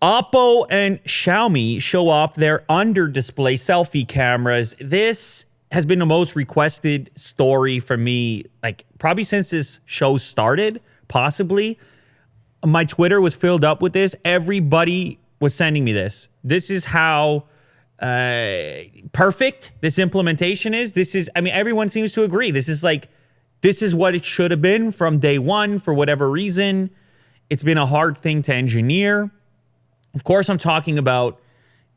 Oppo and Xiaomi show off their under-display selfie cameras. This has been the most requested story for me, like probably since this show started, possibly. My Twitter was filled up with this. Everybody was sending me this. This is how perfect this implementation is. Everyone seems to agree. This is what it should have been from day one for whatever reason. It's been a hard thing to engineer. Of course, I'm talking about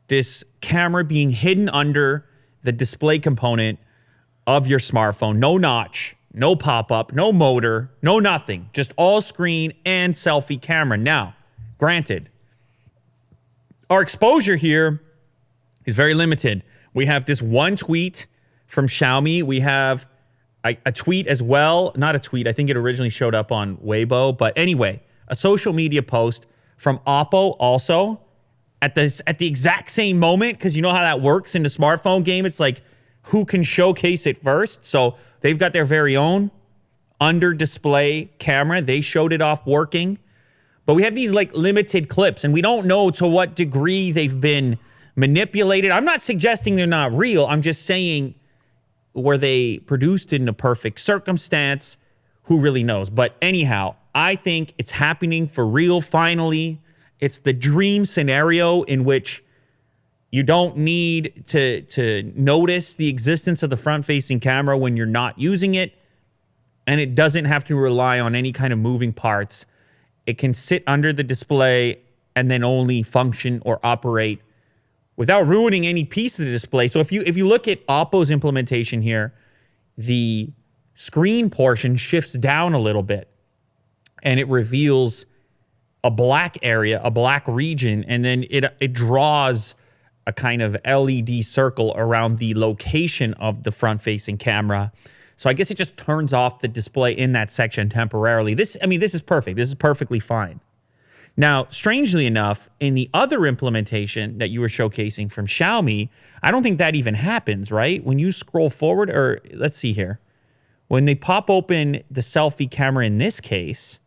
this camera being hidden under the display component of your smartphone. No notch, no pop-up, no motor, no nothing. Just all screen and selfie camera. Now, granted, our exposure here is very limited. We have this one tweet from Xiaomi. We have a tweet as well. Not a tweet. I think it originally showed up on Weibo. But anyway, a social media post from Oppo also at the exact same moment, because you know how that works in the smartphone game. It's like who can showcase it first. So they've got their very own under display camera. They showed it off working. But we have these like limited clips, and we don't know to what degree they've been manipulated. I'm not suggesting they're not real. I'm just saying, were they produced in a perfect circumstance? Who really knows? But anyhow, I think it's happening for real finally. It's the dream scenario in which you don't need to notice the existence of the front-facing camera when you're not using it, and it doesn't have to rely on any kind of moving parts. It can sit under the display and then only function or operate without ruining any piece of the display. So if you look at Oppo's implementation here, the screen portion shifts down a little bit, and it reveals a black area, a black region, and then it draws a kind of LED circle around the location of the front-facing camera. So I guess it just turns off the display in that section temporarily. This is perfect. This is perfectly fine. Now, strangely enough, in the other implementation that you were showcasing from Xiaomi, I don't think that even happens, right? When you scroll forward, or let's see here. When they pop open the selfie camera in this case,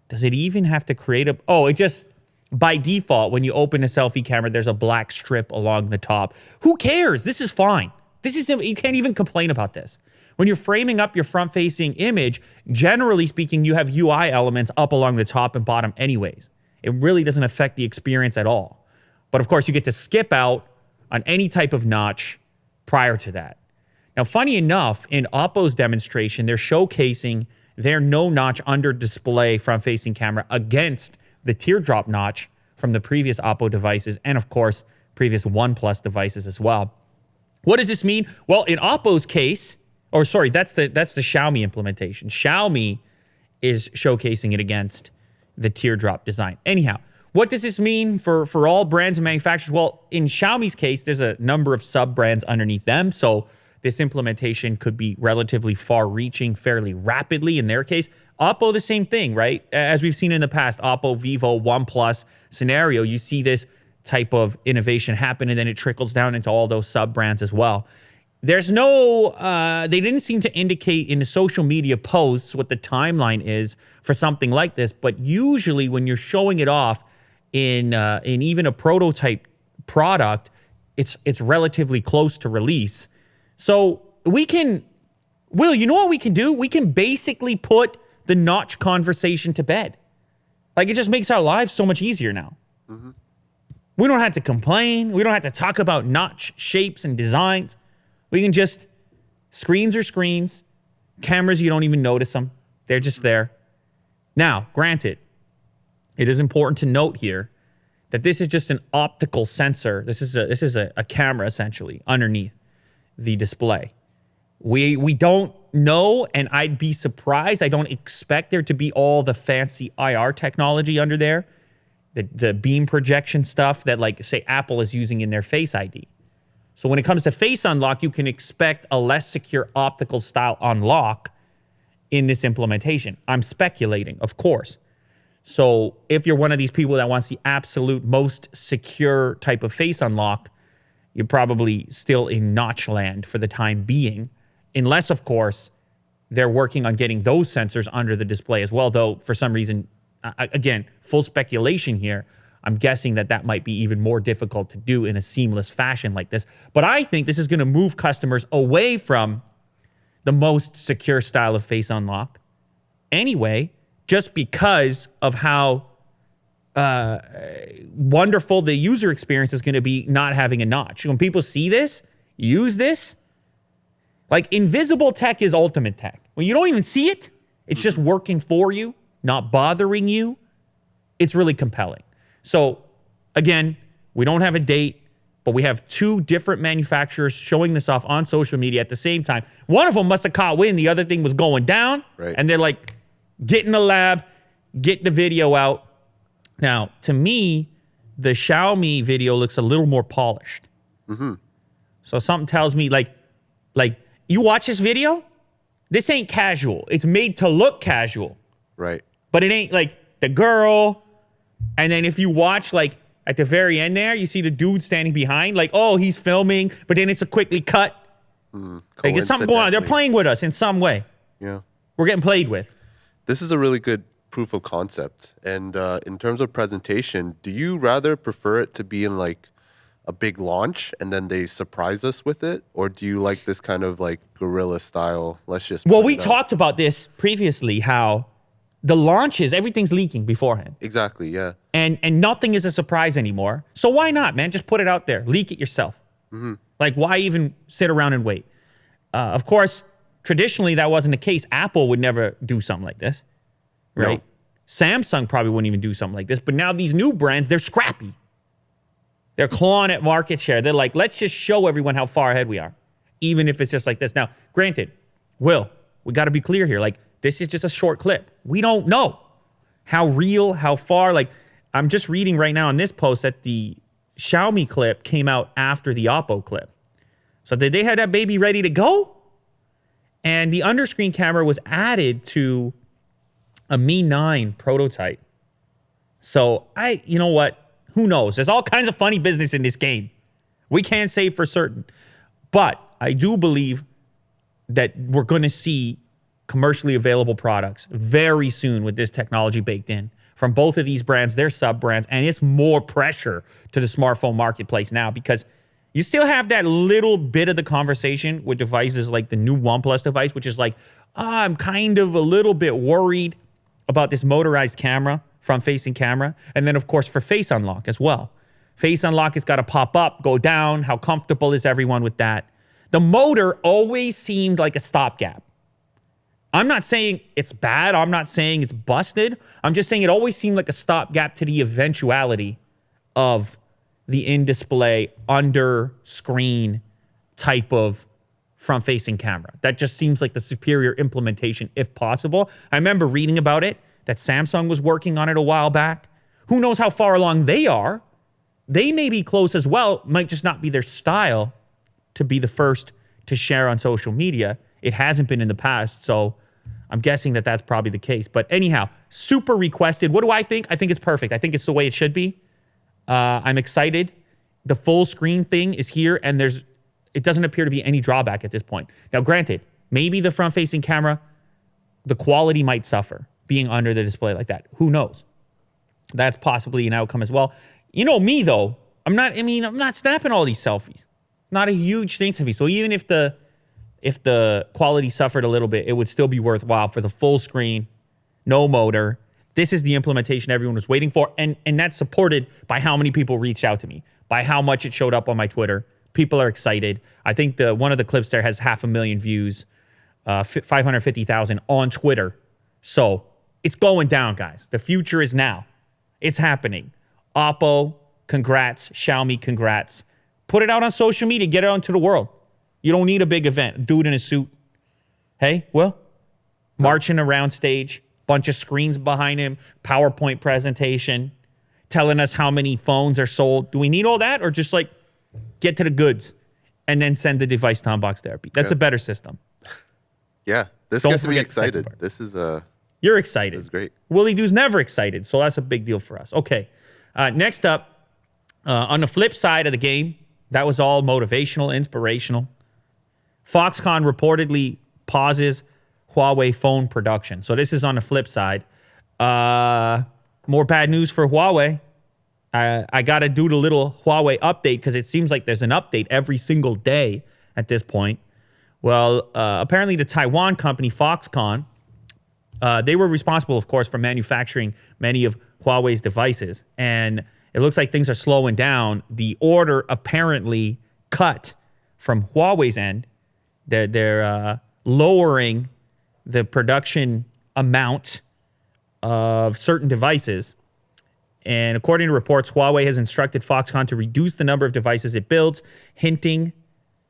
does it even have to create a... Oh, it just... By default, when you open a selfie camera, there's a black strip along the top. Who cares? This is fine. You can't even complain about this. When you're framing up your front-facing image, generally speaking, you have UI elements up along the top and bottom anyways. It really doesn't affect the experience at all. But of course, you get to skip out on any type of notch prior to that. Now, funny enough, in Oppo's demonstration, they're showcasing their no-notch under-display front-facing camera against the teardrop notch from the previous Oppo devices and, of course, previous OnePlus devices as well. What does this mean? Well, in Oppo's case... Or sorry, that's the Xiaomi implementation. Xiaomi is showcasing it against the teardrop design. Anyhow, what does this mean for all brands and manufacturers? Well, in Xiaomi's case, there's a number of sub-brands underneath them. So this implementation could be relatively far-reaching fairly rapidly in their case. Oppo, the same thing, right? As we've seen in the past, Oppo, Vivo, OnePlus scenario, you see this type of innovation happen, and then it trickles down into all those sub-brands as well. There's no, they didn't seem to indicate in the social media posts what the timeline is for something like this, but usually when you're showing it off in even a prototype product, it's relatively close to release. So we can, Will, you know what we can do? We can basically put the notch conversation to bed. Like, it just makes our lives so much easier now. Mm-hmm. We don't have to complain. We don't have to talk about notch shapes and designs. We can just, screens are screens. Cameras, you don't even notice them. They're just there. Now, granted, it is important to note here that this is just an optical sensor. This is a camera, essentially, underneath the display. We don't know, and I'd be surprised. I don't expect there to be all the fancy IR technology under there, the beam projection stuff that, like, say, Apple is using in their Face ID. So when it comes to face unlock, you can expect a less secure optical style unlock in this implementation. I'm speculating, of course. So if you're one of these people that wants the absolute most secure type of face unlock, you're probably still in notch land for the time being, unless, of course, they're working on getting those sensors under the display as well, though for some reason, again, full speculation here, I'm guessing that might be even more difficult to do in a seamless fashion like this. But I think this is going to move customers away from the most secure style of face unlock anyway, just because of how wonderful the user experience is going to be not having a notch. When people see this, use this, like invisible tech is ultimate tech. When you don't even see it, it's just working for you, not bothering you. It's really compelling. So again, we don't have a date, but we have two different manufacturers showing this off on social media at the same time. One of them must have caught wind. The other thing was going down. Right. And they're like, get in the lab, get the video out. Now, to me, the Xiaomi video looks a little more polished. Mm-hmm. So something tells me, like you watch this video, this ain't casual. It's made to look casual. Right. But it ain't like the girl. And then if you watch, like, at the very end there, you see the dude standing behind, like, oh, he's filming, but then it's a quickly cut. Like, there's something going on. They're playing with us in some way. Yeah. We're getting played with. This is a really good proof of concept. And in terms of presentation, do you rather prefer it to be in, like, a big launch and then they surprise us with it? Or do you like this kind of, like, guerrilla style, let's just... Well, we talked about this previously, how the launches, everything's leaking beforehand. Exactly, yeah. And nothing is a surprise anymore. So why not, man? Just put it out there. Leak it yourself. Mm-hmm. Like, why even sit around and wait? Of course, traditionally, that wasn't the case. Apple would never do something like this, right? No. Samsung probably wouldn't even do something like this. But now these new brands, they're scrappy. They're clawing at market share. They're like, let's just show everyone how far ahead we are, even if it's just like this. Now, granted, we got to be clear here. Like, this is just a short clip. We don't know how real, how far. Like, I'm just reading right now in this post that the Xiaomi clip came out after the Oppo clip. So did they have that baby ready to go? And the underscreen camera was added to a Mi 9 prototype. So you know what? Who knows? There's all kinds of funny business in this game. We can't say for certain. But I do believe that we're going to see commercially available products very soon with this technology baked in from both of these brands, their sub-brands, and it's more pressure to the smartphone marketplace now because you still have that little bit of the conversation with devices like the new OnePlus device, which is like, I'm kind of a little bit worried about this motorized camera, front-facing camera, and then, of course, for face unlock as well. Face unlock, it's got to pop up, go down. How comfortable is everyone with that? The motor always seemed like a stopgap. I'm not saying it's bad. I'm not saying it's busted. I'm just saying it always seemed like a stopgap to the eventuality of the in-display, under-screen type of front-facing camera. That just seems like the superior implementation, if possible. I remember reading about it, that Samsung was working on it a while back. Who knows how far along they are? They may be close as well. Might just not be their style to be the first to share on social media. It hasn't been in the past, so I'm guessing that that's probably the case. But anyhow, super requested. What do I think? I think it's perfect. I think it's the way it should be. I'm excited. The full screen thing is here, and it doesn't appear to be any drawback at this point. Now, granted, maybe the front-facing camera, the quality might suffer being under the display like that. Who knows? That's possibly an outcome as well. You know me, though. I'm not snapping all these selfies. Not a huge thing to me. So even if the quality suffered a little bit, it would still be worthwhile for the full screen, no motor. This is the implementation everyone was waiting for, and that's supported by how many people reached out to me, by how much it showed up on my Twitter. People are excited. I think one of the clips there has 500,000 views, 550,000 on Twitter. So it's going down, guys. The future is now. It's happening. Oppo, congrats. Xiaomi, congrats. Put it out on social media. Get it out into the world. You don't need a big event. Dude in a suit. Hey, marching around stage. Bunch of screens behind him. PowerPoint presentation. Telling us how many phones are sold. Do we need all that? Or just like get to the goods and then send the device to unbox therapy? That's a better system. Yeah. This gets me excited. This is You're excited. This is great. Willie Doo's never excited, so that's a big deal for us. Okay. Next up, on the flip side of the game, that was all motivational, inspirational. Foxconn reportedly pauses Huawei phone production. So this is on the flip side. More bad news for Huawei. I got to do the little Huawei update because it seems like there's an update every single day at this point. Well, apparently the Taiwan company Foxconn, they were responsible, of course, for manufacturing many of Huawei's devices. And it looks like things are slowing down. The order apparently cut from Huawei's end. They're lowering the production amount of certain devices. And according to reports, Huawei has instructed Foxconn to reduce the number of devices it builds, hinting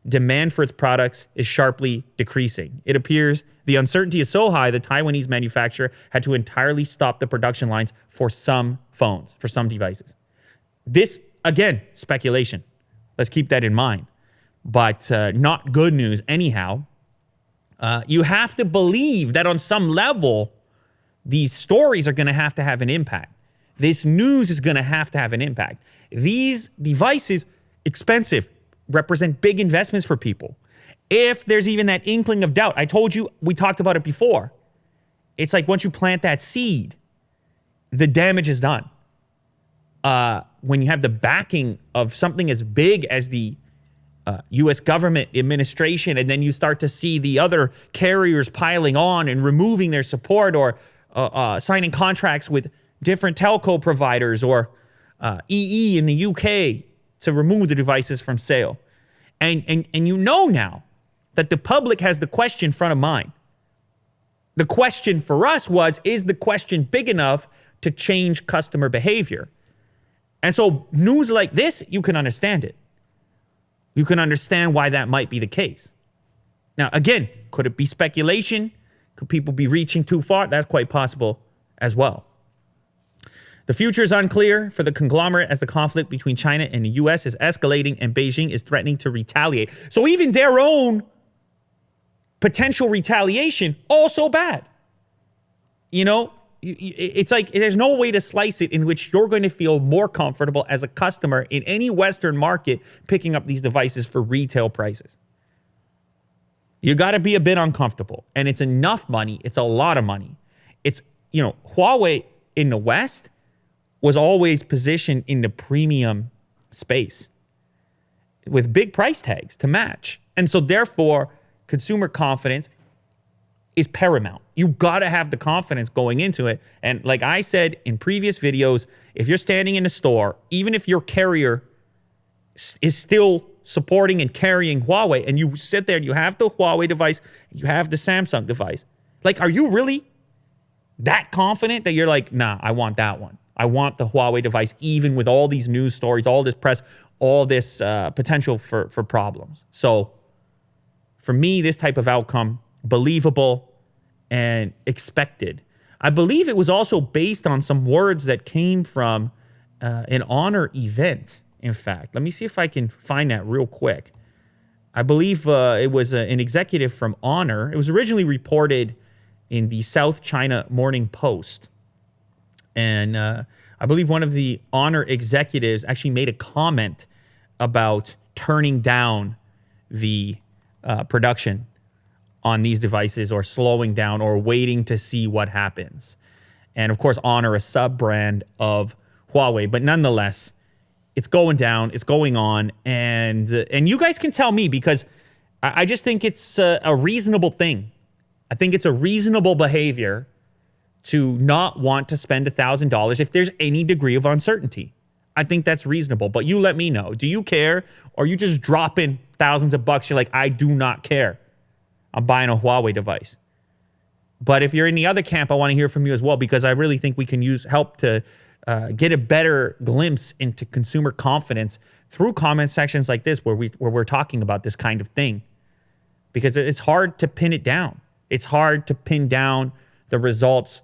demand for its products is sharply decreasing. It appears the uncertainty is so high the Taiwanese manufacturer had to entirely stop the production lines for some phones, for some devices. This, again, speculation. Let's keep that in mind. But not good news anyhow. You have to believe that on some level, these stories are going to have an impact. This news is going to have an impact. These devices, expensive, represent big investments for people. If there's even that inkling of doubt, I told you, we talked about it before. It's like once you plant that seed, the damage is done. When you have the backing of something as big as the U.S. government administration, and then you start to see the other carriers piling on and removing their support or signing contracts with different telco providers or EE in the UK to remove the devices from sale. And you know now that the public has the question front of mind. The question for us was, is the question big enough to change customer behavior? And so news like this, you can understand it. You can understand why that might be the case. Now, again, could it be speculation? Could people be reaching too far? That's quite possible as well. The future is unclear for the conglomerate as the conflict between China and the U.S. is escalating and Beijing is threatening to retaliate. So even their own potential retaliation, also bad. You know, it's like there's no way to slice it in which you're going to feel more comfortable as a customer in any Western market picking up these devices for retail prices. You got to be a bit uncomfortable. And it's enough money. It's a lot of money. It's, you know, Huawei in the West was always positioned in the premium space with big price tags to match. And so therefore, consumer confidence is paramount. You got to have the confidence going into it. And like I said in previous videos, if you're standing in a store, even if your carrier is still supporting and carrying Huawei, and you sit there and you have the Huawei device, you have the Samsung device, like, are you really that confident that you're like, nah, I want that one? I want the Huawei device, even with all these news stories, all this press, all this potential for problems. So for me, this type of outcome, believable and expected. I believe it was also based on some words that came from an Honor event, in fact. Let me see if I can find that real quick. I believe it was an executive from Honor. It was originally reported in the South China Morning Post. And I believe one of the Honor executives actually made a comment about turning down the production on these devices or slowing down or waiting to see what happens. And of course, Honor, a sub-brand of Huawei. But nonetheless, it's going down, it's going on. And you guys can tell me, because I just think it's a reasonable thing. I think it's a reasonable behavior to not want to spend $1,000 if there's any degree of uncertainty. I think that's reasonable, but you let me know. Do you care, or you just drop in thousands of bucks? You're like, I do not care. I'm buying a Huawei device. But if you're in the other camp, I want to hear from you as well, because I really think we can use help to get a better glimpse into consumer confidence through comment sections like this, where we're talking about this kind of thing, because it's hard to pin it down. It's hard to pin down the results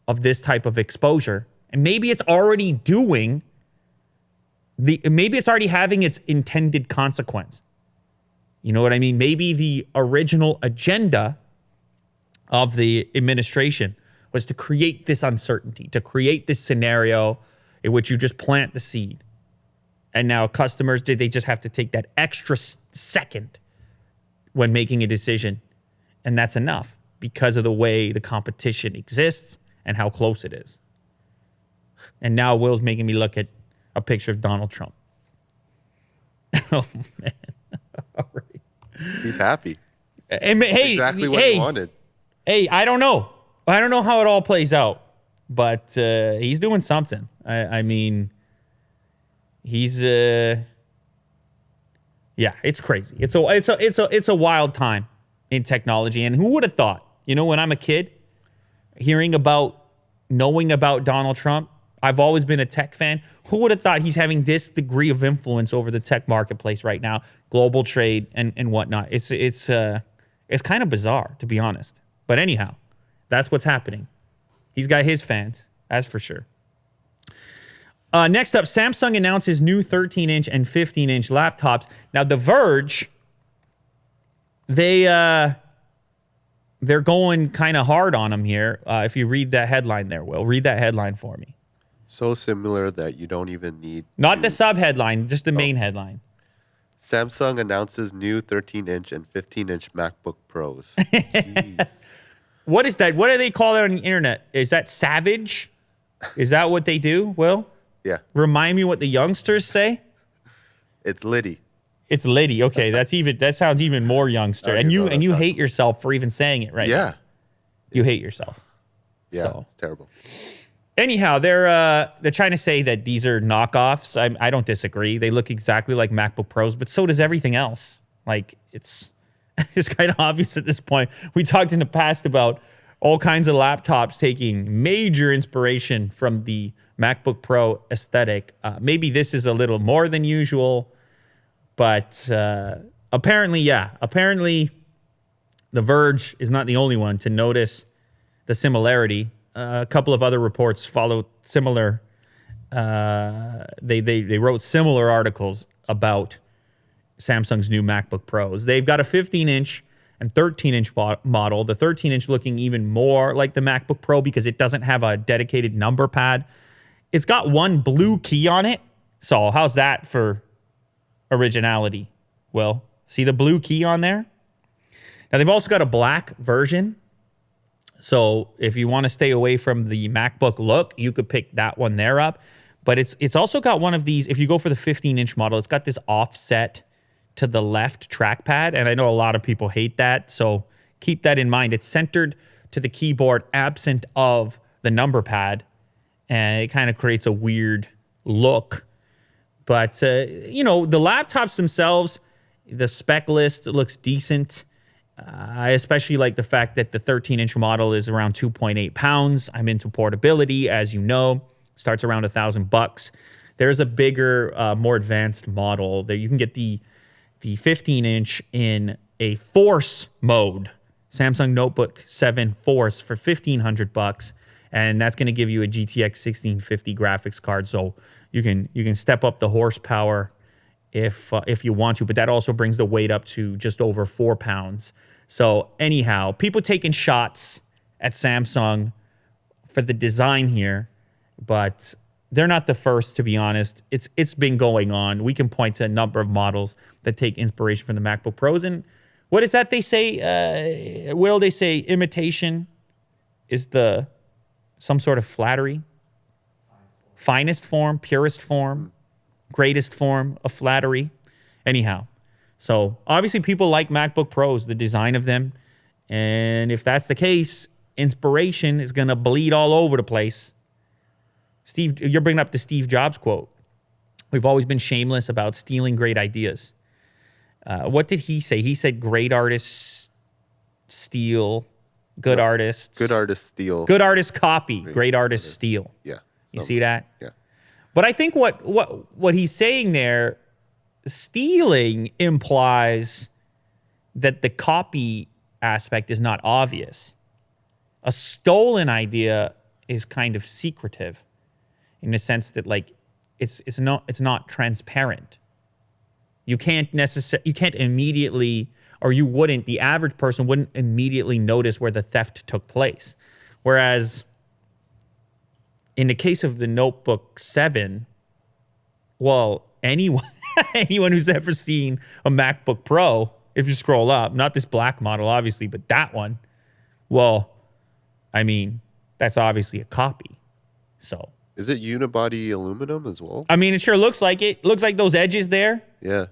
of this type of exposure. And maybe it's already maybe it's already having its intended consequence. You know what I mean? Maybe the original agenda of the administration was to create this uncertainty, to create this scenario in which you just plant the seed. And now customers, they just have to take that extra second when making a decision. And that's enough because of the way the competition exists and how close it is. And now Will's making me look at a picture of Donald Trump. Oh, man. All right. He's happy. And, hey, Exactly what he wanted. Hey, I don't know. I don't know how it all plays out, but he's doing something. I mean, he's yeah, it's crazy. It's a wild time in technology. And who would have thought? You know, when I'm a kid, knowing about Donald Trump, I've always been a tech fan. Who would have thought he's having this degree of influence over the tech marketplace right now, global trade and whatnot? It's kind of bizarre, to be honest. But anyhow, that's what's happening. He's got his fans, that's for sure. Next up, Samsung announces new 13-inch and 15-inch laptops. Now, The Verge, they're going kind of hard on them here. If you read that headline there, Will, read that headline for me. So similar that you don't even need. Not the sub-headline, just the main headline. Samsung announces new 13-inch and 15-inch MacBook Pros. Jeez. What is that? What do they call it on the internet? Is that savage? Is that what they do, Will? Yeah. Remind me what the youngsters say? It's Liddy. It's Liddy. Okay, that sounds even more youngster. And you hate yourself for even saying it right now. Yeah. You hate yourself. Yeah, So. it's terrible. Anyhow, they're trying to say that these are knockoffs. I don't disagree. They look exactly like MacBook Pros, but so does everything else. Like it's kind of obvious at this point. We talked in the past about all kinds of laptops taking major inspiration from the MacBook Pro aesthetic. Maybe this is a little more than usual, but apparently, The Verge is not the only one to notice the similarity. A couple of other reports followed similar. They wrote similar articles about Samsung's new MacBook Pros. They've got a 15-inch and 13-inch model. The 13-inch looking even more like the MacBook Pro because it doesn't have a dedicated number pad. It's got one blue key on it. So how's that for originality? Well, see the blue key on there? Now they've also got a black version. So if you want to stay away from the MacBook look, you could pick that one there up. But it's also got one of these, if you go for the 15-inch model, it's got this offset to the left trackpad. And I know a lot of people hate that. So keep that in mind. It's centered to the keyboard absent of the number pad. And it kind of creates a weird look. But, the laptops themselves, the spec list looks decent. I especially like the fact that the 13-inch model is around 2.8 pounds. I'm into portability, as you know. Starts around $1,000. There's a bigger, more advanced model that you can get the 15-inch in a Force mode. Samsung Notebook 7 Force for $1,500, and that's going to give you a GTX 1650 graphics card. So you can step up the horsepower if you want to, but that also brings the weight up to just over 4 pounds. So anyhow, people taking shots at Samsung for the design here, but they're not the first, to be honest. It's been going on. We can point to a number of models that take inspiration from the MacBook Pros. And what is that they say? Will they say imitation is some sort of flattery? Finest form, purest form, greatest form of flattery. Anyhow, so obviously people like MacBook Pros, the design of them. And if that's the case, inspiration is going to bleed all over the place. Steve, you're bringing up the Steve Jobs quote. We've always been shameless about stealing great ideas. What did he say? He said great artists steal, good artists. Good artists steal. Good artists copy, great artists steal. Yeah. You see that? Yeah. But I think what he's saying there, stealing implies that the copy aspect is not obvious. A stolen idea is kind of secretive in the sense that like it's not transparent. You can't immediately, or you wouldn't, the average person wouldn't immediately notice where the theft took place. Whereas in the case of the Notebook 7, well, anyone who's ever seen a MacBook Pro, if you scroll up, not this black model, obviously, but that one, well, I mean, that's obviously a copy. So Is it unibody aluminum as well? I mean, it sure looks like it. Looks like those edges there. Yeah.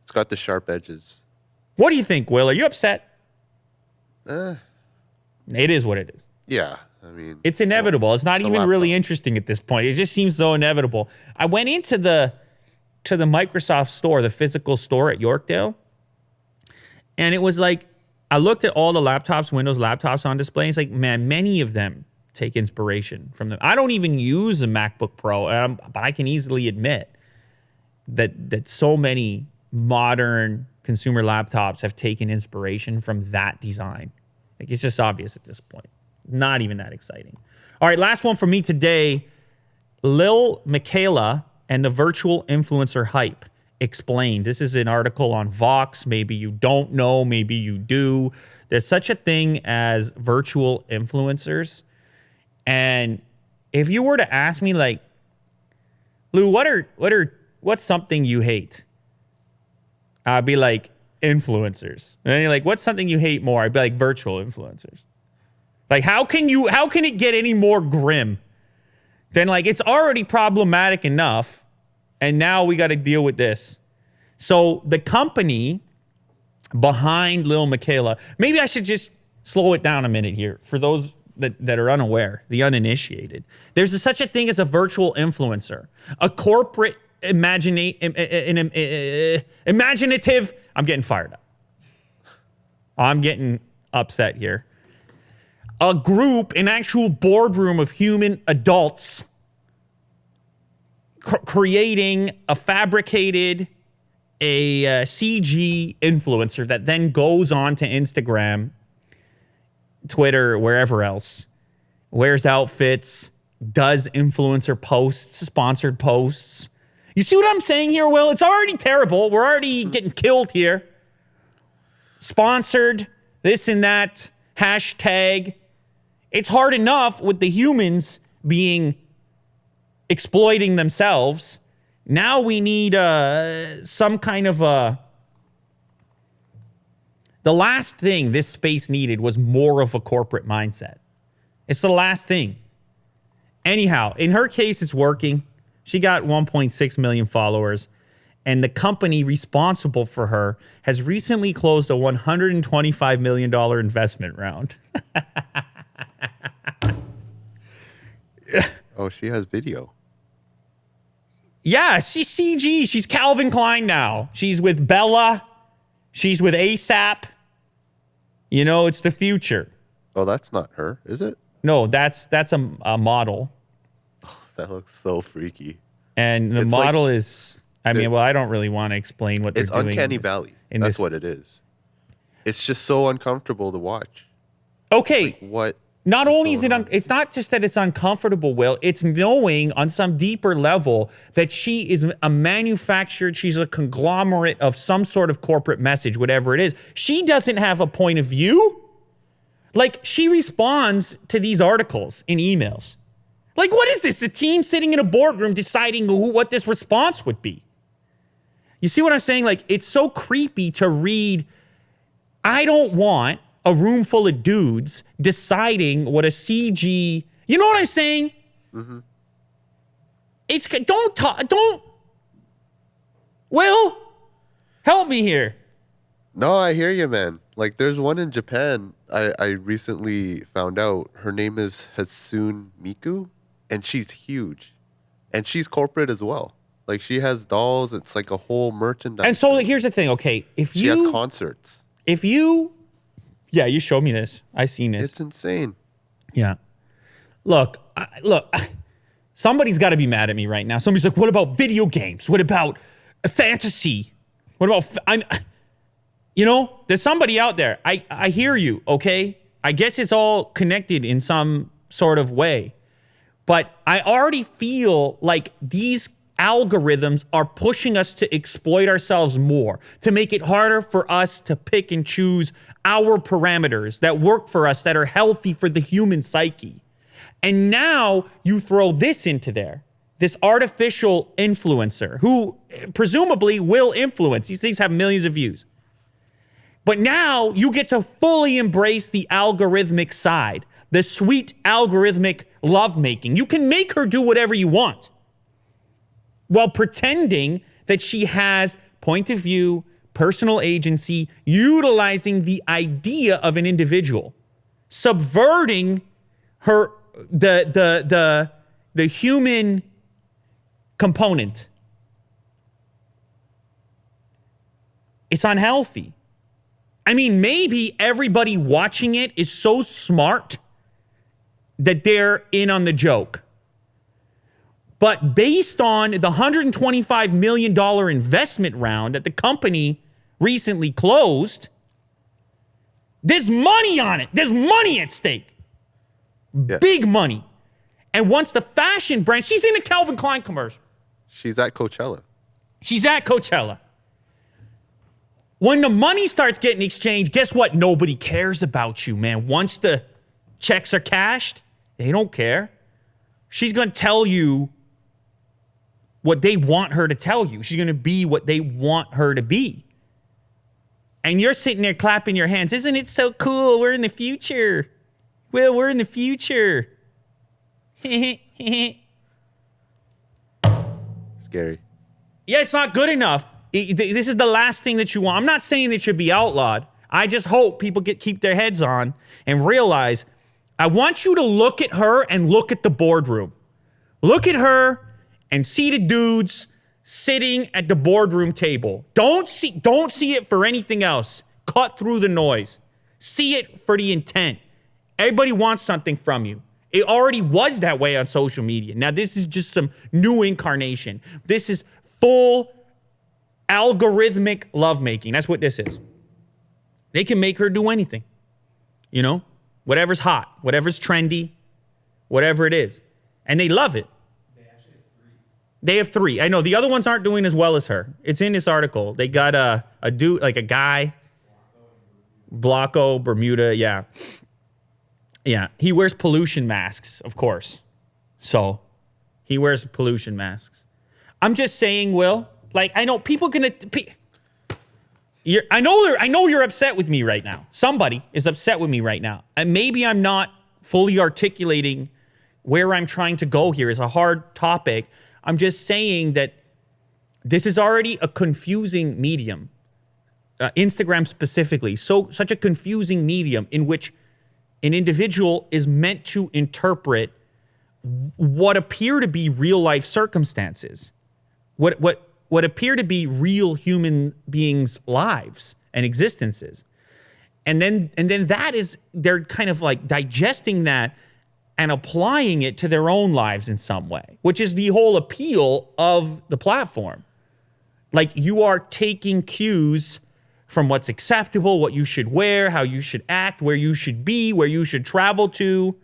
It's got the sharp edges. What do you think, Will? Are you upset? Eh, It is what it is. yeah. I mean, It's inevitable. It's not it's a even really laptop. interesting at this point. It just seems so inevitable. I went into the Microsoft store, the physical store at Yorkdale, and it was like I looked at all the laptops, Windows laptops on display. It's like, man, many of them take inspiration from them. I don't even use a MacBook Pro, but I can easily admit that so many modern consumer laptops have taken inspiration from that design. Like, it's just obvious at this point. Not even that exciting. All right, last one for me today. Lil Miquela and the virtual influencer hype explained. This is an article on Vox. Maybe you don't know, maybe you do. There's such a thing as virtual influencers. And if you were to ask me, like, Lou, what's something you hate? I'd be like, influencers. And then you're like, what's something you hate more? I'd be like, virtual influencers. Like, how can it get any more grim than, like, it's already problematic enough, and now we got to deal with this. So the company behind Lil Miquela, maybe I should just slow it down a minute here for those that are unaware, the uninitiated. There's such a thing as a virtual influencer, a corporate imaginative. I'm getting fired up. I'm getting upset here. A group, an actual boardroom of human adults creating a fabricated, CG influencer that then goes on to Instagram, Twitter, wherever else, wears outfits, does influencer posts, sponsored posts. You see what I'm saying here, Will? It's already terrible. We're already getting killed here. Sponsored, this and that, hashtag. It's hard enough with the humans being exploiting themselves. Now we need some kind of a... The last thing this space needed was more of a corporate mindset. It's the last thing. Anyhow, in her case, it's working. She got 1.6 million followers, and the company responsible for her has recently closed a $125 million investment round. Oh, she has video. Yeah, she's CG. She's Calvin Klein now. She's with Bella. She's with ASAP. You know, it's the future. Oh, that's not her, is it? No, that's a model. That looks so freaky. And the It's model like- is, I mean, well, I don't really want to explain what they're It's doing. uncanny valley. That's what it is. It's just so uncomfortable to watch. Okay. What? Not what's only is it, going on? it's not just that it's uncomfortable, Will, it's knowing on some deeper level that she is a manufactured, she's a conglomerate of some sort of corporate message, whatever it is. She doesn't have a point of view. Like, she responds to these articles in emails. Like, what is this? A team sitting in a boardroom deciding what this response would be. You see what I'm saying? Like, it's so creepy to read. I don't want a room full of dudes deciding what a CG, you know what I'm saying? Mm-hmm. It's, don't, Will, help me here. No, I hear you, man. Like, there's one in Japan. I recently found out her name is Hatsune Miku, and she's huge, and she's corporate as well. Like, she has dolls. It's like a whole merchandise. And so here's the thing. Okay, She has concerts. Yeah, you showed me this. I seen this. It's insane. Yeah. Look, somebody's got to be mad at me right now. Somebody's like, what about video games? What about fantasy? What about, there's somebody out there. I hear you, okay? I guess it's all connected in some sort of way. But I already feel like these algorithms are pushing us to exploit ourselves more, to make it harder for us to pick and choose our parameters that work for us, that are healthy for the human psyche. And now you throw this into there, this artificial influencer who presumably will influence. These things have millions of views. But now you get to fully embrace the algorithmic side, the sweet algorithmic lovemaking. You can make her do whatever you want while pretending that she has point of view, personal agency, utilizing the idea of an individual, subverting her the human component. It's unhealthy. I mean, maybe everybody watching it is so smart that they're in on the joke. But based on the $125 million investment round that the company recently closed, there's money on it. There's money at stake. Yes. Big money. And once the fashion brand, she's in a Calvin Klein commercial. She's at Coachella. She's at Coachella. When the money starts getting exchanged, guess what? Nobody cares about you, man. Once the checks are cashed, they don't care. She's going to tell you what they want her to tell you. She's going to be what they want her to be. And you're sitting there clapping your hands. Isn't it so cool? We're in the future. Well, we're in the future. Scary. Yeah, it's not good enough. This is the last thing that you want. I'm not saying it should be outlawed. I just hope people keep their heads on and realize, I want you to look at her and look at the boardroom. Look at her and see the dudes sitting at the boardroom table. Don't see it for anything else. Cut through the noise. See it for the intent. Everybody wants something from you. It already was that way on social media. Now, this is just some new incarnation. This is full algorithmic lovemaking. That's what this is. They can make her do anything. You know? Whatever's hot, whatever's trendy, whatever it is. And they love it. They have three. I know. The other ones aren't doing as well as her. It's in this article. They got a dude, like a guy. Blocko, Bermuda, yeah. Yeah. He wears pollution masks, of course. So, he wears pollution masks. I'm just saying, Will, like, I know people gonna... I know you're upset with me right now. Somebody is upset with me right now. And maybe I'm not fully articulating where I'm trying to go here. It's a hard topic. I'm just saying that this is already a confusing medium. Instagram specifically. Such a confusing medium in which an individual is meant to interpret what appear to be real life circumstances. What appear to be real human beings' lives and existences. And then that is, they're kind of like digesting that and applying it to their own lives in some way, which is the whole appeal of the platform. Like, you are taking cues from what's acceptable, what you should wear, how you should act, where you should be, where you should travel to.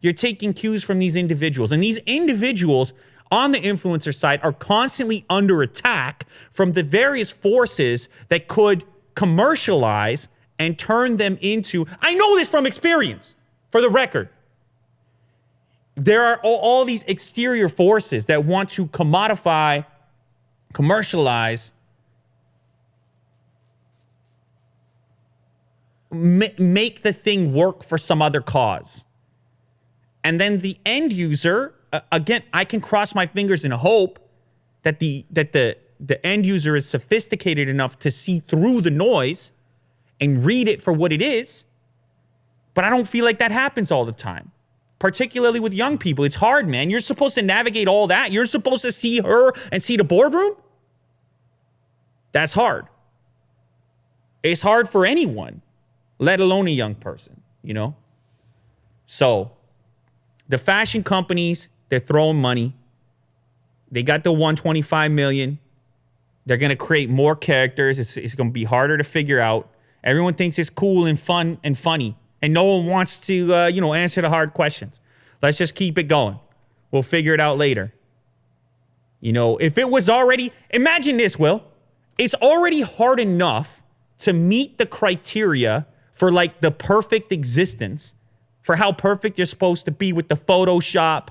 You're taking cues from these individuals. And these individuals on the influencer side are constantly under attack from the various forces that could commercialize and turn them into, I know this from experience, for the record. There are all these exterior forces that want to commodify, commercialize, make the thing work for some other cause. And then the end user, again, I can cross my fingers and hope that the end user is sophisticated enough to see through the noise and read it for what it is. But I don't feel like that happens all the time, particularly with young people. It's hard, man. You're supposed to navigate all that. You're supposed to see her and see the boardroom. That's hard. It's hard for anyone, let alone a young person, you know? So the fashion companies, they're throwing money. They got the $125 million. They're going to create more characters. It's going to be harder to figure out. Everyone thinks it's cool and fun and funny. And no one wants to, answer the hard questions. Let's just keep it going. We'll figure it out later. You know, if it was already... Imagine this, Will. It's already hard enough to meet the criteria for, like, the perfect existence, for how perfect you're supposed to be with the Photoshop,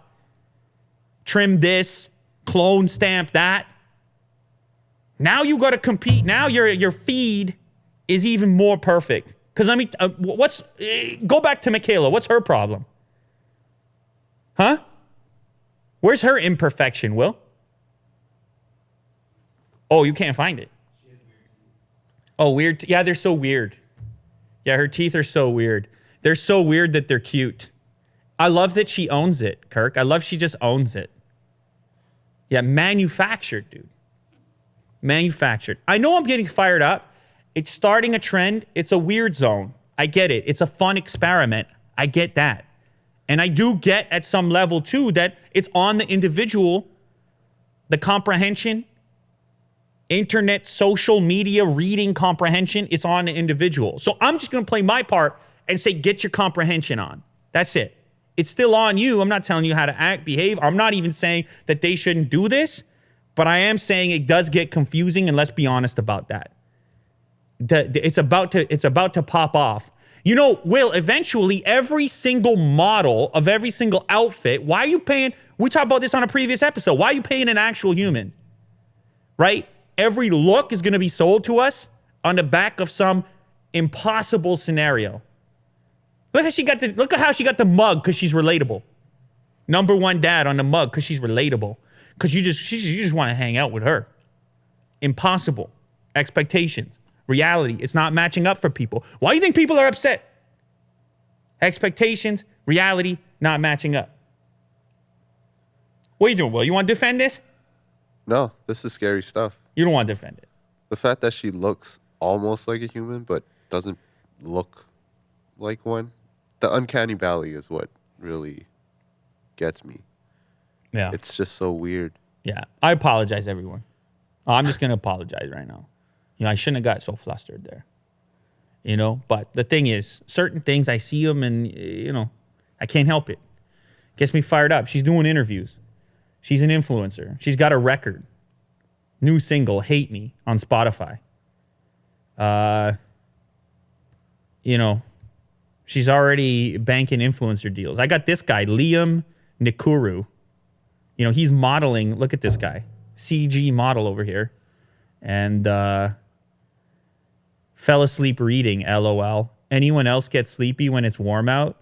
trim this, clone stamp that. Now you got to compete. Now your feed is even more perfect. Because, I mean, go back to Michaela. What's her problem? Huh? Where's her imperfection, Will? Oh, you can't find it. Oh, weird. Yeah, they're so weird. Yeah, her teeth are so weird. They're so weird that they're cute. I love that she owns it, Kirk. I love she just owns it. Yeah, manufactured, dude. Manufactured. I know I'm getting fired up. It's starting a trend. It's a weird zone. I get it. It's a fun experiment. I get that. And I do get at some level, too, that it's on the individual, the comprehension, internet, social media, reading comprehension. It's on the individual. So I'm just going to play my part and say, get your comprehension on. That's it. It's still on you. I'm not telling you how to act, behave. I'm not even saying that they shouldn't do this, but I am saying it does get confusing, and let's be honest about that. It's about to pop off. You know, Will, eventually every single model of every single outfit, why are you paying? We talked about this on a previous episode. Why are you paying an actual human? Right? Every look is going to be sold to us on the back of some impossible scenario. Look at how she got the mug because she's relatable. Number one dad on the mug because she's relatable. Because you just want to hang out with her. Impossible. Expectations. Reality. It's not matching up for people. Why do you think people are upset? Expectations, reality, not matching up. What are you doing, Will? You want to defend this? No, this is scary stuff. You don't want to defend it. The fact that she looks almost like a human but doesn't look like one. The uncanny valley is what really gets me. Yeah. It's just so weird. Yeah. I apologize, everyone. I'm just going to apologize right now. You know, I shouldn't have got so flustered there. You know, but the thing is, certain things, I see them and, you know, I can't help it. Gets me fired up. She's doing interviews. She's an influencer. She's got a record. New single, Hate Me, on Spotify. You know, she's already banking influencer deals. I got this guy, Liam Nikuru. You know, he's modeling. Look at this guy. CG model over here. And fell asleep reading, LOL. Anyone else get sleepy when it's warm out?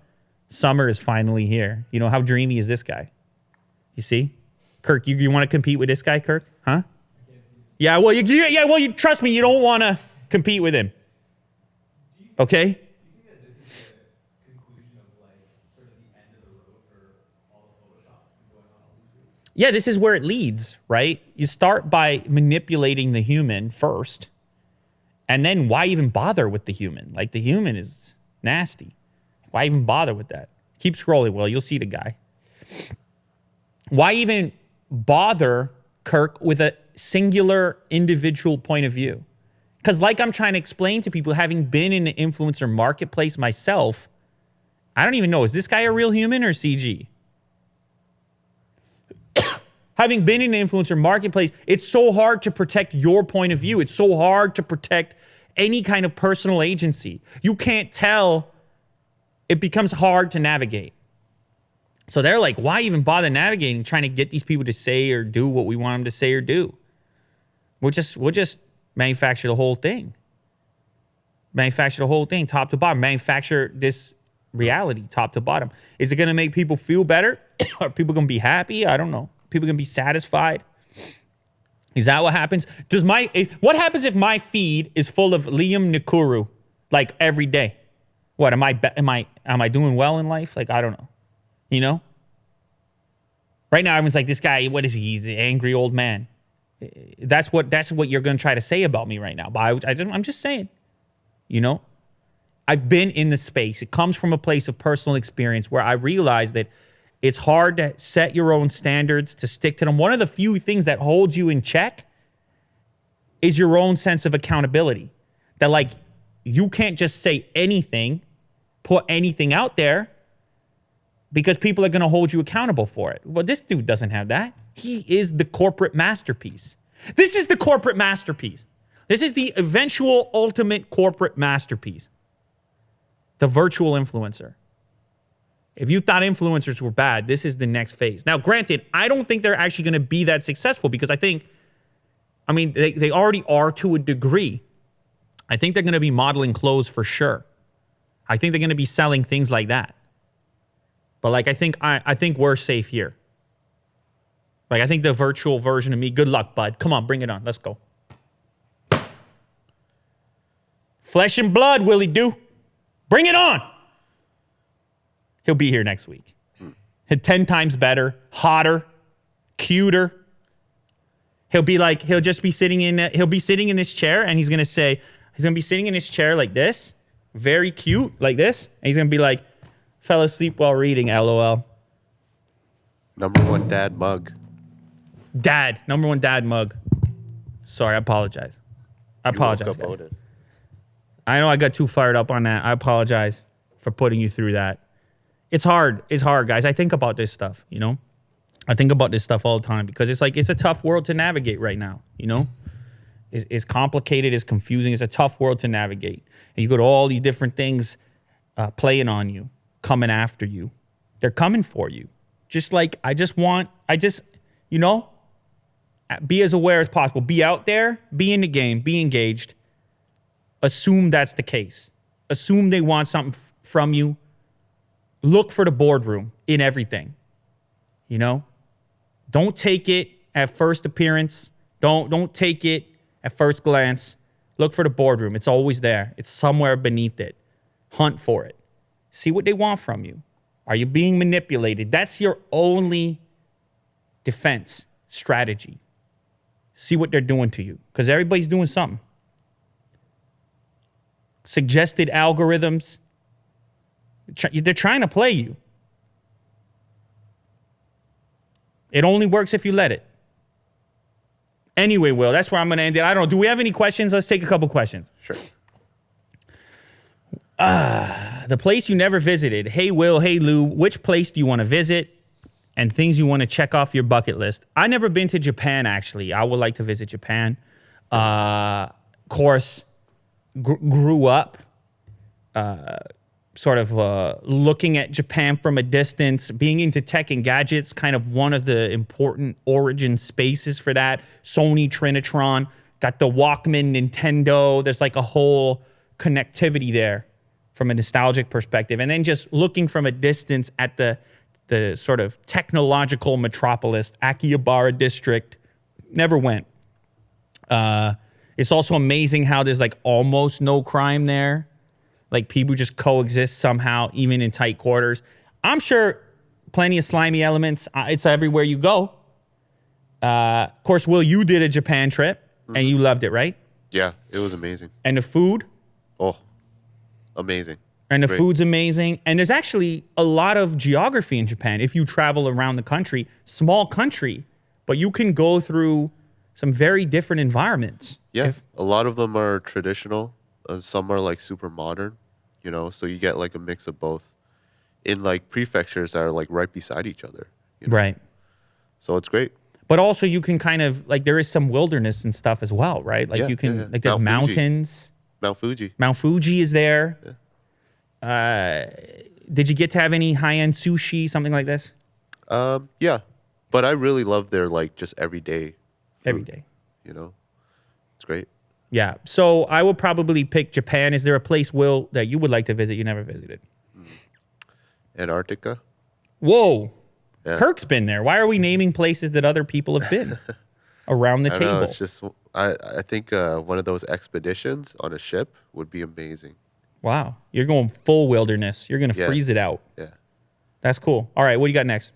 Summer is finally here. You know, how dreamy is this guy? You see? Kirk, you want to compete with this guy, Kirk? Huh? Yeah, well, you trust me, you don't want to compete with him. Okay? Do you think that this is the conclusion of like sort of the end of the road for all the Photoshop that's been going on all these weeks? Yeah, this is where it leads, right? You start by manipulating the human first, and then why even bother with the human? Like, the human is nasty. Why even bother with that? Keep scrolling, Will. You'll see the guy. Why even bother, Kirk, with a singular individual point of view? Because like I'm trying to explain to people, having been in the influencer marketplace myself, I don't even know, is this guy a real human or CG? Having been in the influencer marketplace, it's so hard to protect your point of view. It's so hard to protect any kind of personal agency. You can't tell. It becomes hard to navigate. So they're like, why even bother navigating, trying to get these people to say or do what we want them to say or do? We'll just manufacture the whole thing. Manufacture the whole thing, top to bottom. Manufacture this reality, top to bottom. Is it going to make people feel better? Are people going to be happy? I don't know. People going to be satisfied? Is that what happens? What happens if my feed is full of Liam Nikuru, like every day? What am I doing well in life? Like, I don't know. You know? Right now, everyone's like, this guy, what is he? He's an angry old man. That's what you're going to try to say about me right now. But I'm just saying, you know, I've been in the space. It comes from a place of personal experience where I realized that it's hard to set your own standards, to stick to them. One of the few things that holds you in check is your own sense of accountability. That, like, you can't just say anything, put anything out there, because people are going to hold you accountable for it. Well, this dude doesn't have that. He is the corporate masterpiece. This is the corporate masterpiece. This is the eventual ultimate corporate masterpiece. The virtual influencer. If you thought influencers were bad, this is the next phase. Now, granted, I don't think they're actually going to be that successful because they already are to a degree. I think they're going to be modeling clothes for sure. I think they're going to be selling things like that. But like, I think we're safe here. Like, I think the virtual version of me, good luck, bud. Come on, bring it on. Let's go. Flesh and blood, Willie do. Bring it on. He'll be here next week. 10 times better, hotter, cuter. He'll just be sitting in this chair, and he's going to be sitting in his chair like this, very cute, like this. And he's going to be like, fell asleep while reading, LOL. Number one dad mug. Number one dad mug. Sorry, I apologize. I apologize, guys. I know I got too fired up on that. I apologize for putting you through that. It's hard. It's hard, guys. I think about this stuff, you know? I think about this stuff all the time because it's a tough world to navigate right now, you know? It's complicated, it's confusing, it's a tough world to navigate. And you got all these different things playing on you, coming after you. They're coming for you. Just like, you know, be as aware as possible. Be out there, be in the game, be engaged. Assume that's the case. Assume they want something from you. Look for the boardroom in everything. You know? Don't take it at first appearance. Don't take it at first glance. Look for the boardroom. It's always there. It's somewhere beneath it. Hunt for it. See what they want from you. Are you being manipulated? That's your only defense strategy. See what they're doing to you. Because everybody's doing something. Suggested algorithms. They're trying to play you. It only works if you let it. Anyway, Will, that's where I'm going to end it. I don't know. Do we have any questions? Let's take a couple questions. Sure. The place you never visited. Hey, Will. Hey, Lou. Which place do you want to visit? And things you want to check off your bucket list. I've never been to Japan, actually. I would like to visit Japan. Of course, grew up sort of looking at Japan from a distance, being into tech and gadgets, kind of one of the important origin spaces for that. Sony Trinitron, got the Walkman, Nintendo. There's like a whole connectivity there from a nostalgic perspective. And then just looking from a distance at the sort of technological metropolis, Akihabara district, never went. It's also amazing how there's like almost no crime there. Like people just coexist somehow, even in tight quarters. I'm sure plenty of slimy elements. It's everywhere you go. Of course, Will, you did a Japan trip and you loved it, right? Yeah, it was amazing. And the food? Oh, amazing. And the Great. food's amazing. And there's actually a lot of geography in Japan. If you travel around the country, small country, but you can go through some very different environments. Yeah, a lot of them are traditional. Some are like super modern, you know, so you get like a mix of both in like prefectures that are like right beside each other. You know? Right. So it's great. But also you can kind of, like there is some wilderness and stuff as well, right? Like you can, like there's mountains. Mount Fuji. Mount Fuji is there. Yeah. Did you get to have any high-end sushi, something like this? Yeah, but I really love their like just everyday food, Every day. You know, it's great. Yeah. So I would probably pick Japan. Is there a place, Will, that you would like to visit you never visited? Antarctica. Whoa. Yeah. Kirk's been there. Why are we naming places that other people have been around the I table? know, it's just I think one of those expeditions on a ship would be amazing. Wow. You're going full wilderness. You're going to freeze it out. Yeah. That's cool. All right. What do you got next?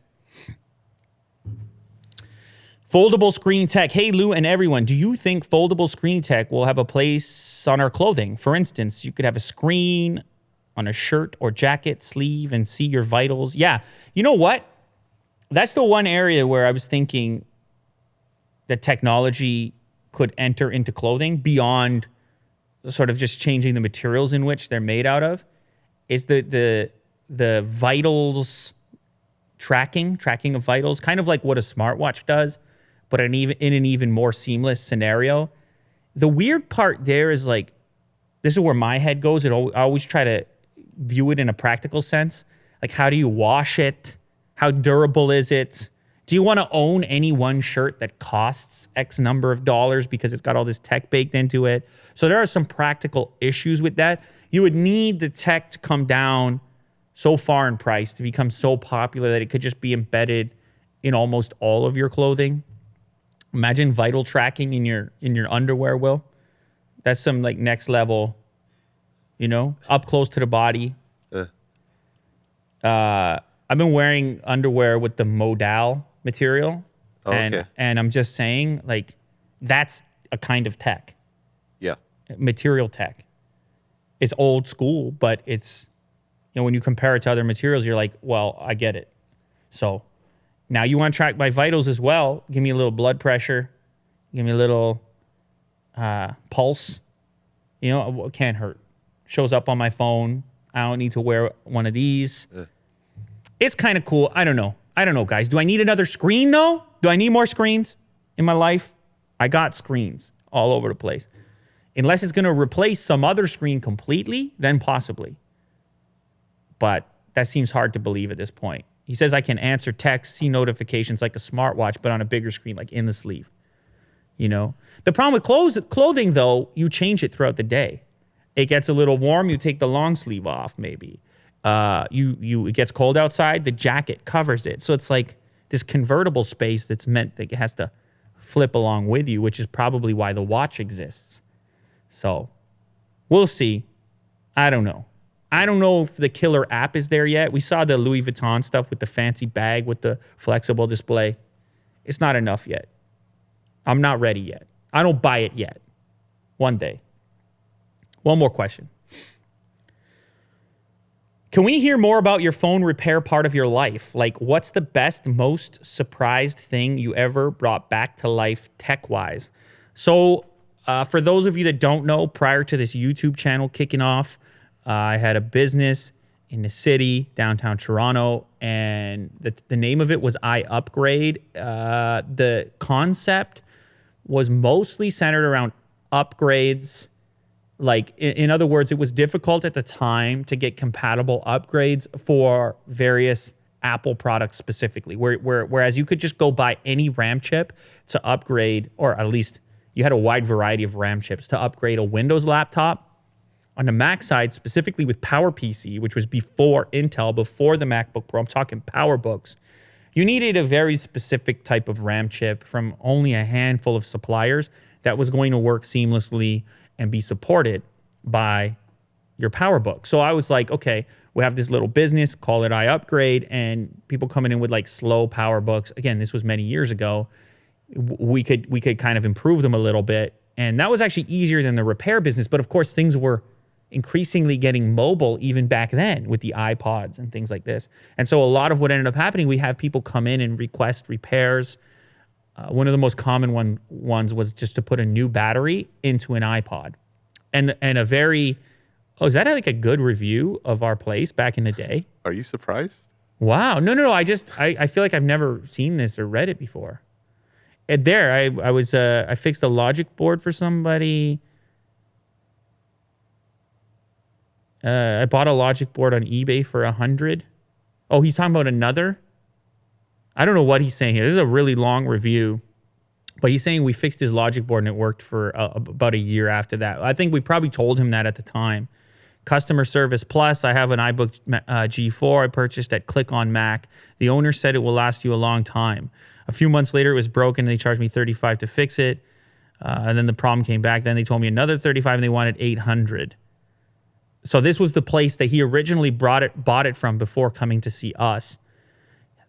Foldable screen tech. Hey, Lou and everyone, do you think foldable screen tech will have a place on our clothing? For instance, you could have a screen on a shirt or jacket sleeve and see your vitals. Yeah. You know what? That's the one area where I was thinking that technology could enter into clothing beyond sort of just changing the materials in which they're made out of, is the vitals tracking of vitals, kind of like what a smartwatch does, but in an even more seamless scenario. The weird part there is like, this is where my head goes. I always try to view it in a practical sense. Like, how do you wash it? How durable is it? Do you want to own any one shirt that costs X number of dollars because it's got all this tech baked into it? So there are some practical issues with that. You would need the tech to come down so far in price to become so popular that it could just be embedded in almost all of your clothing. Imagine vital tracking in your underwear, Will. That's some like next level, up close to the body. I've been wearing underwear with the modal material. Oh, okay. And I'm just saying, like, that's a kind of tech, Yeah. material tech. It's old school, but it's, when you compare it to other materials, you're like, well, I get it. So now you want to track my vitals as well. Give me a little blood pressure. Give me a little pulse. It can't hurt. Shows up on my phone. I don't need to wear one of these. It's kind of cool. I don't know, guys. Do I need another screen, though? Do I need more screens in my life? I got screens all over the place. Unless it's going to replace some other screen completely, then possibly. But that seems hard to believe at this point. He says I can answer texts, see notifications like a smartwatch, but on a bigger screen, like in the sleeve. The problem with clothing, though, you change it throughout the day. It gets a little warm, you take the long sleeve off, maybe. It gets cold outside, the jacket covers it. So it's like this convertible space that's meant that it has to flip along with you, which is probably why the watch exists. So we'll see. I don't know. I don't know if the killer app is there yet. We saw the Louis Vuitton stuff with the fancy bag with the flexible display. It's not enough yet. I'm not ready yet. I don't buy it yet. One day. One more question. Can we hear more about your phone repair part of your life? Like, what's the best, most surprised thing you ever brought back to life tech-wise? So, for those of you that don't know, prior to this YouTube channel kicking off, I had a business in the city, downtown Toronto, and the name of it was iUpgrade. The concept was mostly centered around upgrades. Like, in other words, it was difficult at the time to get compatible upgrades for various Apple products specifically, whereas you could just go buy any RAM chip to upgrade, or at least you had a wide variety of RAM chips to upgrade a Windows laptop. On the Mac side, specifically with PowerPC, which was before Intel, before the MacBook Pro, I'm talking PowerBooks, you needed a very specific type of RAM chip from only a handful of suppliers that was going to work seamlessly and be supported by your PowerBook. So I was like, okay, we have this little business, call it iUpgrade, and people coming in with like slow PowerBooks. Again, this was many years ago. We could kind of improve them a little bit. And that was actually easier than the repair business. But of course, things were increasingly getting mobile even back then with the iPods and things like this. And so a lot of what ended up happening, we have people come in and request repairs. One of the most common ones was just to put a new battery into an iPod. And a very, is that like a good review of our place back in the day? Are you surprised? Wow. No. I feel like I've never seen this or read it before. And there, I fixed a logic board for somebody. I bought a logic board on eBay for $100. Oh, he's talking about another? I don't know what he's saying here. This is a really long review. But he's saying we fixed his logic board and it worked for about a year after that. I think we probably told him that at the time. Customer Service Plus, I have an iBook G4 I purchased at Click on Mac. The owner said it will last you a long time. A few months later, it was broken and they charged me $35 to fix it. And then the problem came back. Then they told me another $35 and they wanted $800. So this was the place that he originally bought it from before coming to see us.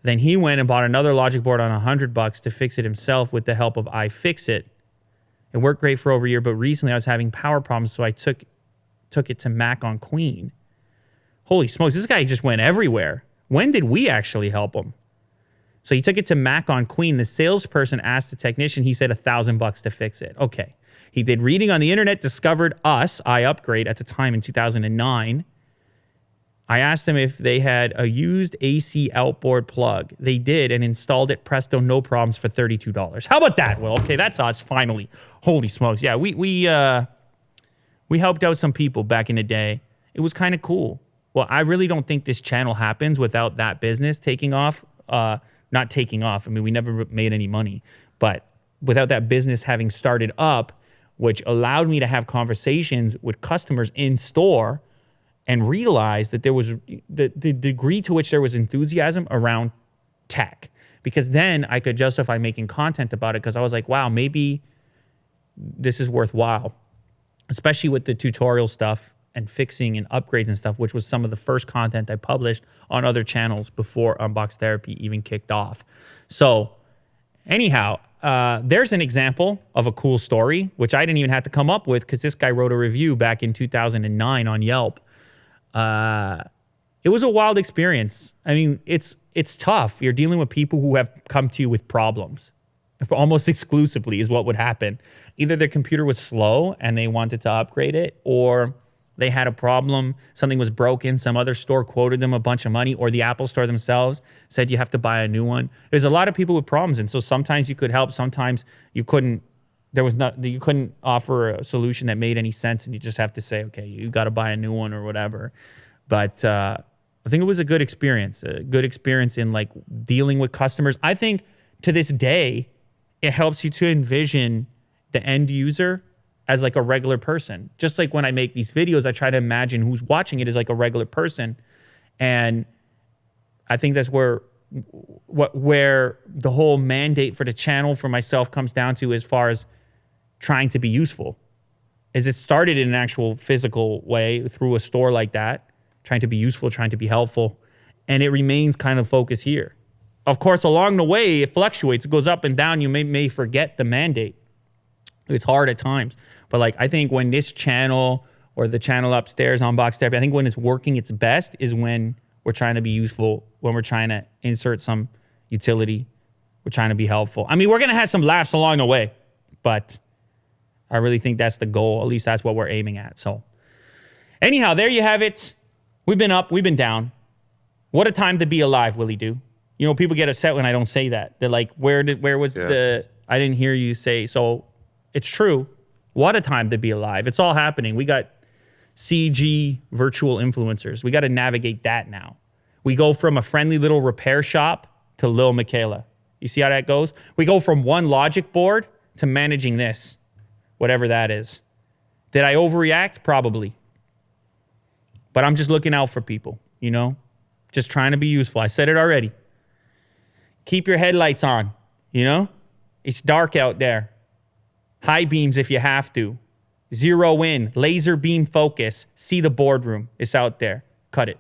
Then he went and bought another logic board on $100 to fix it himself with the help of iFixit. It worked great for over a year, but recently I was having power problems, so I took it to Mac on Queen. Holy smokes, this guy just went everywhere. When did we actually help him? So he took it to Mac on Queen. The salesperson asked the technician, he said $1,000 to fix it. Okay. He did reading on the internet, discovered us, iUpgrade, at the time in 2009. I asked them if they had a used AC outboard plug. They did and installed it, presto, no problems for $32. How about that, Will? Okay, that's us, finally. Holy smokes. Yeah, we helped out some people back in the day. It was kind of cool. Well, I really don't think this channel happens without that business taking off. Not taking off. I mean, we never made any money. But without that business having started up, which allowed me to have conversations with customers in store and realized that there was the degree to which there was enthusiasm around tech. Because then I could justify making content about it because I was like, wow, maybe this is worthwhile, especially with the tutorial stuff and fixing and upgrades and stuff, which was some of the first content I published on other channels before Unbox Therapy even kicked off. So anyhow, there's an example of a cool story, which I didn't even have to come up with because this guy wrote a review back in 2009 on Yelp. It was a wild experience. I mean, it's tough. You're dealing with people who have come to you with problems. Almost exclusively is what would happen. Either their computer was slow and they wanted to upgrade it, or they had a problem, something was broken, some other store quoted them a bunch of money, or the Apple store themselves said you have to buy a new one. There's a lot of people with problems, and so sometimes you could help, sometimes you couldn't. You couldn't offer a solution that made any sense, and you just have to say, okay, you got to buy a new one or whatever. But I think it was a good experience in like dealing with customers. I think to this day, it helps you to envision the end user as like a regular person. Just like when I make these videos, I try to imagine who's watching it as like a regular person. And I think that's where the whole mandate for the channel for myself comes down to, as far as trying to be useful. Is it started in an actual physical way through a store like that, trying to be useful, trying to be helpful. And it remains kind of focused here. Of course, along the way, it fluctuates. It goes up and down. You may forget the mandate. It's hard at times. But like, I think when this channel or the channel upstairs, Unbox Therapy, I think when it's working its best is when we're trying to be useful, when we're trying to insert some utility, we're trying to be helpful. I mean, we're going to have some laughs along the way, but I really think that's the goal. At least that's what we're aiming at. So anyhow, there you have it. We've been up, we've been down. What a time to be alive, Willie Do. You know, people get upset when I don't say that. They're like, where was I didn't hear you say. So it's true. What a time to be alive. It's all happening. We got CG virtual influencers. We got to navigate that now. We go from a friendly little repair shop to Lil Michaela. You see how that goes? We go from one logic board to managing this, whatever that is. Did I overreact? Probably. But I'm just looking out for people, you know? Just trying to be useful. I said it already. Keep your headlights on, you know? It's dark out there. High beams if you have to. Zero in. Laser beam focus. See the boardroom. It's out there. Cut it.